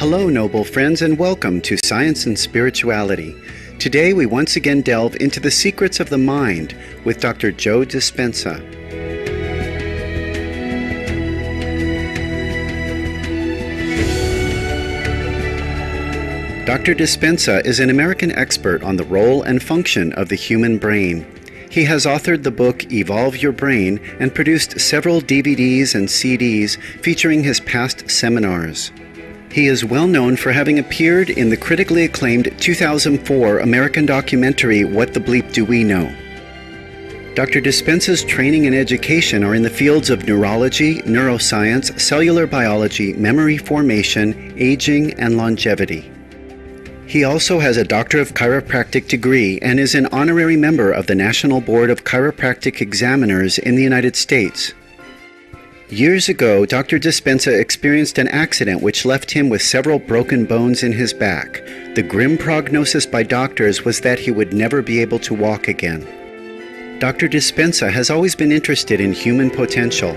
Hello, noble friends, and welcome to Science and Spirituality. Today we once again delve into the secrets of the mind with Dr. Joe Dispenza. Dr. Dispenza is an American expert on the role and function of the human brain. He has authored the book Evolve Your Brain and produced several DVDs and CDs featuring his past seminars. He is well known for having appeared in the critically acclaimed 2004 American documentary What the Bleep Do We Know? Dr. Dispenza's training and education are in the fields of neurology, neuroscience, cellular biology, memory formation, aging, and longevity. He also has a Doctor of Chiropractic degree and is an honorary member of the National Board of Chiropractic Examiners in the United States. Years ago, Dr. Dispenza experienced an accident which left him with several broken bones in his back. The grim prognosis by doctors was that he would never be able to walk again. Dr. Dispenza has always been interested in human potential.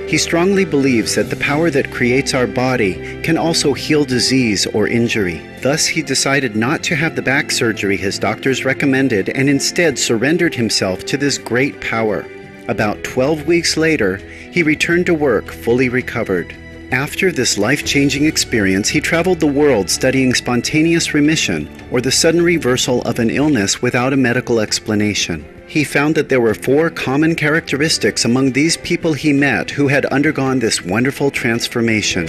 He strongly believes that the power that creates our body can also heal disease or injury. Thus, he decided not to have the back surgery his doctors recommended and instead surrendered himself to this great power. About 12 weeks later, he returned to work fully recovered. After this life-changing experience, he traveled the world studying spontaneous remission, or the sudden reversal of an illness without a medical explanation. He found that there were 4 common characteristics among these people he met who had undergone this wonderful transformation.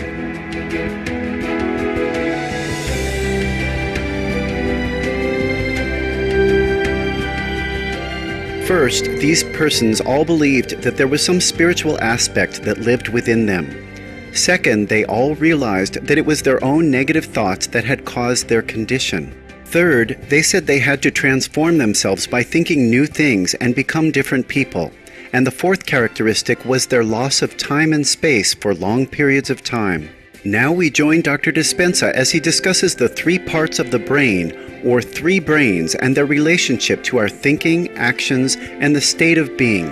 First, these persons all believed that there was some spiritual aspect that lived within them. Second, they all realized that it was their own negative thoughts that had caused their condition. Third, they said they had to transform themselves by thinking new things and become different people. And the fourth characteristic was their loss of time and space for long periods of time. Now we join Dr. Dispenza as he discusses the 3 parts of the brain, or 3 brains, and their relationship to our thinking, actions, and the state of being.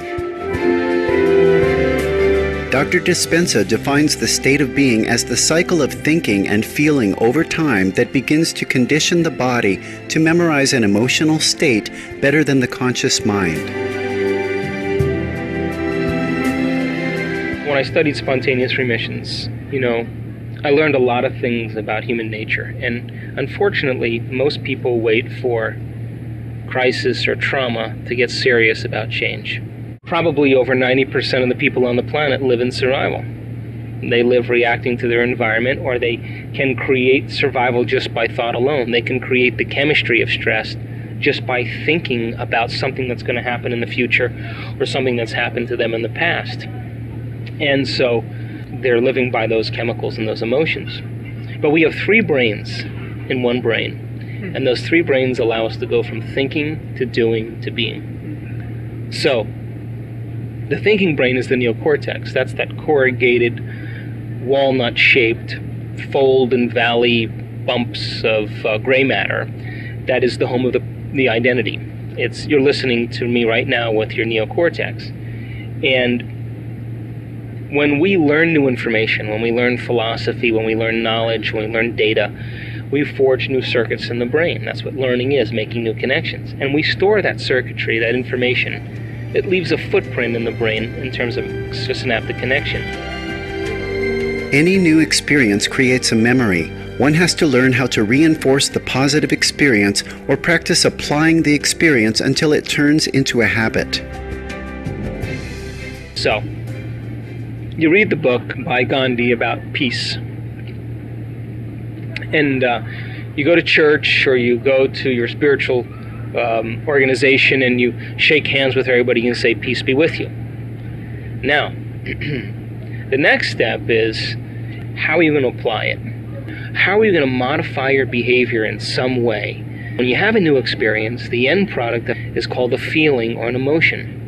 Dr. Dispenza defines the state of being as the cycle of thinking and feeling over time that begins to condition the body to memorize an emotional state better than the conscious mind. When I studied spontaneous remissions, I learned a lot of things about human nature, and unfortunately, most people wait for crisis or trauma to get serious about change. Probably over 90% of the people on the planet live in survival. They live reacting to their environment, or they can create survival just by thought alone. They can create the chemistry of stress just by thinking about something that's going to happen in the future or something that's happened to them in the past. And so they're living by those chemicals and those emotions. But we have 3 brains in one brain, and those 3 brains allow us to go from thinking to doing to being. So the thinking brain is the neocortex. That's that corrugated, walnut-shaped fold and valley bumps of gray matter. That is the home of the identity. You're listening to me right now with your neocortex. And when we learn new information, when we learn philosophy, when we learn knowledge, when we learn data, we forge new circuits in the brain. That's what learning is, making new connections. And we store that circuitry, that information. It leaves a footprint in the brain in terms of synaptic connection. Any new experience creates a memory. One has to learn how to reinforce the positive experience or practice applying the experience until it turns into a habit. So, you read the book by Gandhi about peace. And you go to church or you go to your spiritual organization and you shake hands with everybody and say, "Peace be with you." Now, the next step is, how are you going to apply it? How are you going to modify your behavior in some way? When you have a new experience, the end product is called a feeling or an emotion.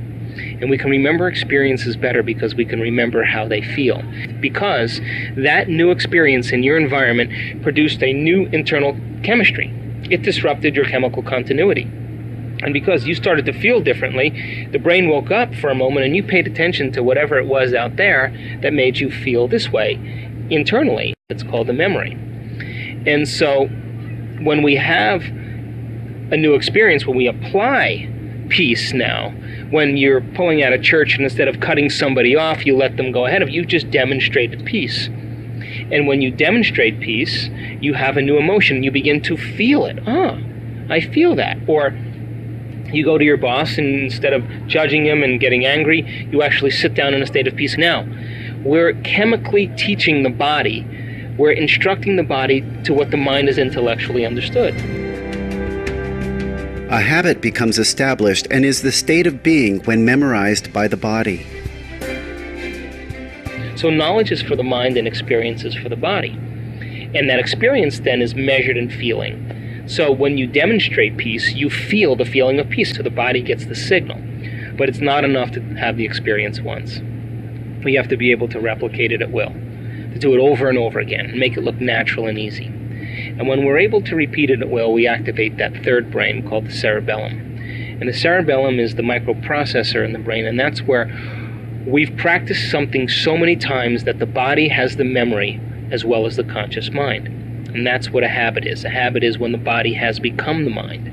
And we can remember experiences better because we can remember how they feel. Because that new experience in your environment produced a new internal chemistry. It disrupted your chemical continuity. And because you started to feel differently, the brain woke up for a moment and you paid attention to whatever it was out there that made you feel this way internally. It's called the memory. And so when we have a new experience, when we apply peace now, when you're pulling out of church and instead of cutting somebody off, you let them go ahead of you, just demonstrated peace. And when you demonstrate peace, you have a new emotion. You begin to feel it. I feel that. Or you go to your boss, and instead of judging him and getting angry, you actually sit down in a state of peace. Now, we're chemically teaching the body. We're instructing the body to what the mind has intellectually understood. A habit becomes established and is the state of being when memorized by the body. So knowledge is for the mind and experience is for the body. And that experience then is measured in feeling. So when you demonstrate peace, you feel the feeling of peace, so the body gets the signal. But it's not enough to have the experience once. We have to be able to replicate it at will, to do it over and over again, and make it look natural and easy. And when we're able to repeat it at will, we activate that third brain called the cerebellum. And the cerebellum is the microprocessor in the brain, and that's where we've practiced something so many times that the body has the memory as well as the conscious mind. And that's what a habit is. A habit is when the body has become the mind.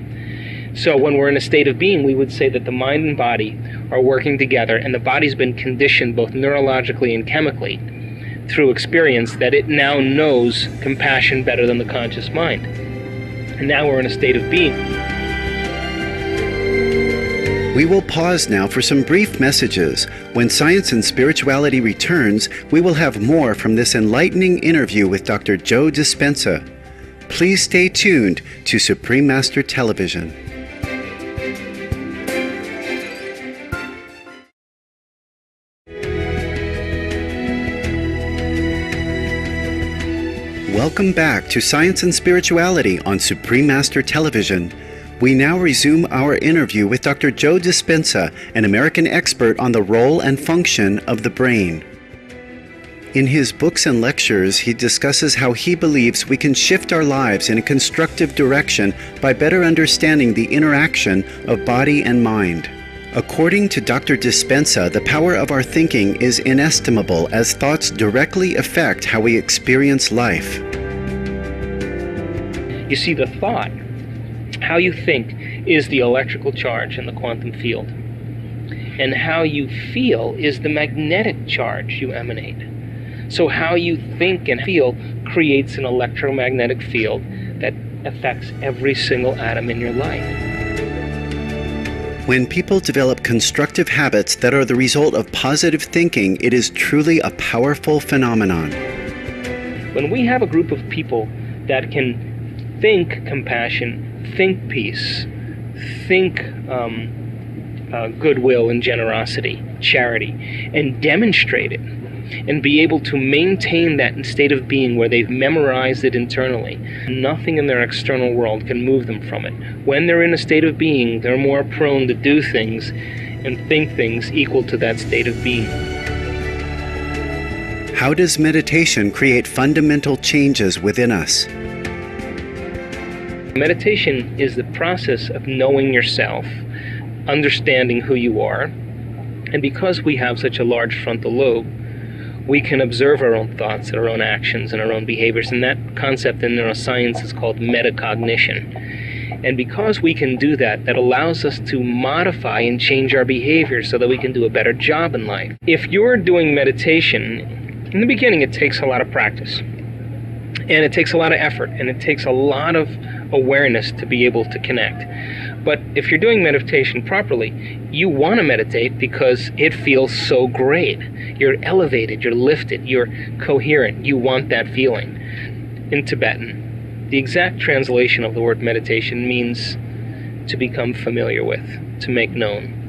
So when we're in a state of being, we would say that the mind and body are working together, and the body's been conditioned both neurologically and chemically through experience that it now knows compassion better than the conscious mind. And now we're in a state of being. We will pause now for some brief messages. When Science and Spirituality returns, we will have more from this enlightening interview with Dr. Joe Dispenza. Please stay tuned to Supreme Master Television. Welcome back to Science and Spirituality on Supreme Master Television. We now resume our interview with Dr. Joe Dispenza, an American expert on the role and function of the brain. In his books and lectures, he discusses how he believes we can shift our lives in a constructive direction by better understanding the interaction of body and mind. According to Dr. Dispenza, the power of our thinking is inestimable as thoughts directly affect how we experience life. You see, the thought, how you think, is the electrical charge in the quantum field. And how you feel is the magnetic charge you emanate. So how you think and feel creates an electromagnetic field that affects every single atom in your life. When people develop constructive habits that are the result of positive thinking, it is truly a powerful phenomenon. When we have a group of people that can think compassion, think peace, think goodwill and generosity, charity, and demonstrate it, and be able to maintain that state of being where they've memorized it internally, nothing in their external world can move them from it. When they're in a state of being, they're more prone to do things and think things equal to that state of being. How does meditation create fundamental changes within us? Meditation is the process of knowing yourself, understanding who you are, and because we have such a large frontal lobe, we can observe our own thoughts, our own actions, and our own behaviors, and that concept in neuroscience is called metacognition. And because we can do that, that allows us to modify and change our behavior so that we can do a better job in life. If you're doing meditation, in the beginning it takes a lot of practice, and it takes a lot of effort, and it takes a lot of awareness to be able to connect. But if you're doing meditation properly, you want to meditate because it feels so great. You're elevated, you're lifted, you're coherent. You want that feeling. In Tibetan, the exact translation of the word meditation means to become familiar with, to make known.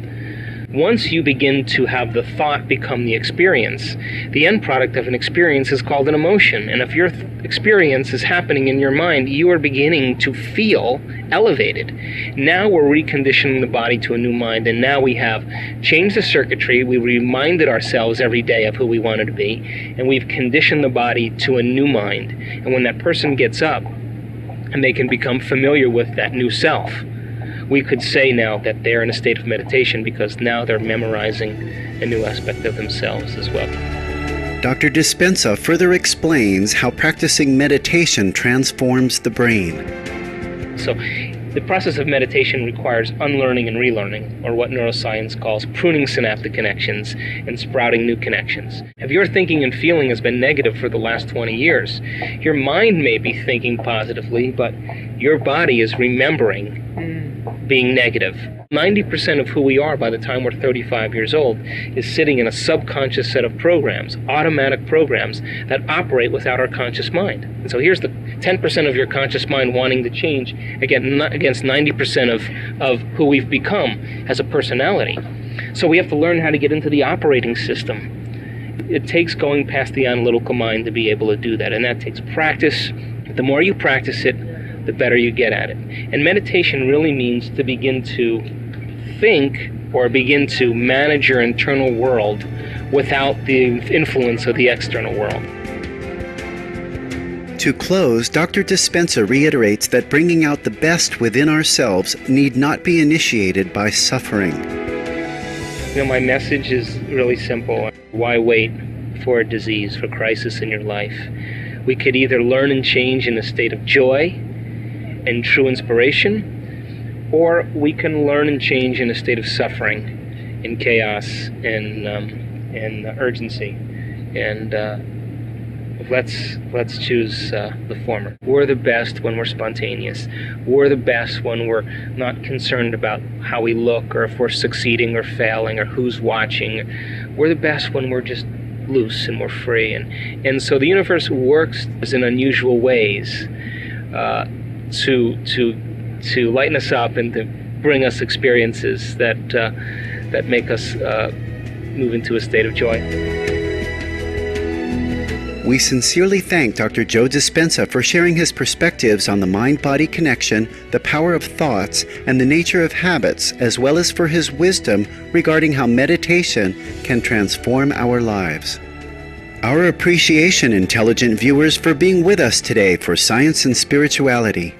Once you begin to have the thought become the experience, the end product of an experience is called an emotion. And if your experience is happening in your mind, you are beginning to feel elevated. Now we're reconditioning the body to a new mind, and now we have changed the circuitry. We reminded ourselves every day of who we wanted to be, and we've conditioned the body to a new mind. And when that person gets up and they can become familiar with that new self, we could say now that they're in a state of meditation because now they're memorizing a new aspect of themselves as well. Dr. Dispenza further explains how practicing meditation transforms the brain. So the process of meditation requires unlearning and relearning, or what neuroscience calls pruning synaptic connections and sprouting new connections. If your thinking and feeling has been negative for the last 20 years, your mind may be thinking positively, but your body is remembering being negative. 90% of who we are by the time we're 35 years old is sitting in a subconscious set of programs, automatic programs that operate without our conscious mind. And so here's the 10% of your conscious mind wanting to change against 90% of who we've become as a personality. So we have to learn how to get into the operating system. It takes going past the analytical mind to be able to do that, and that takes practice. The more you practice it, the better you get at it. And meditation really means to begin to think or begin to manage your internal world without the influence of the external world. To close, Dr. Dispenza reiterates that bringing out the best within ourselves need not be initiated by suffering. My message is really simple. Why wait for a disease, for crisis in your life? We could either learn and change in a state of joy and true inspiration, or we can learn and change in a state of suffering, in chaos, and urgency. And let's choose the former. We're the best when we're spontaneous. We're the best when we're not concerned about how we look, or if we're succeeding or failing, or who's watching. We're the best when we're just loose and we're free. And so the universe works in unusual ways to lighten us up and to bring us experiences that make us move into a state of joy. We sincerely thank Dr. Joe Dispenza for sharing his perspectives on the mind-body connection, the power of thoughts, and the nature of habits, as well as for his wisdom regarding how meditation can transform our lives. Our appreciation, intelligent viewers, for being with us today for Science and Spirituality.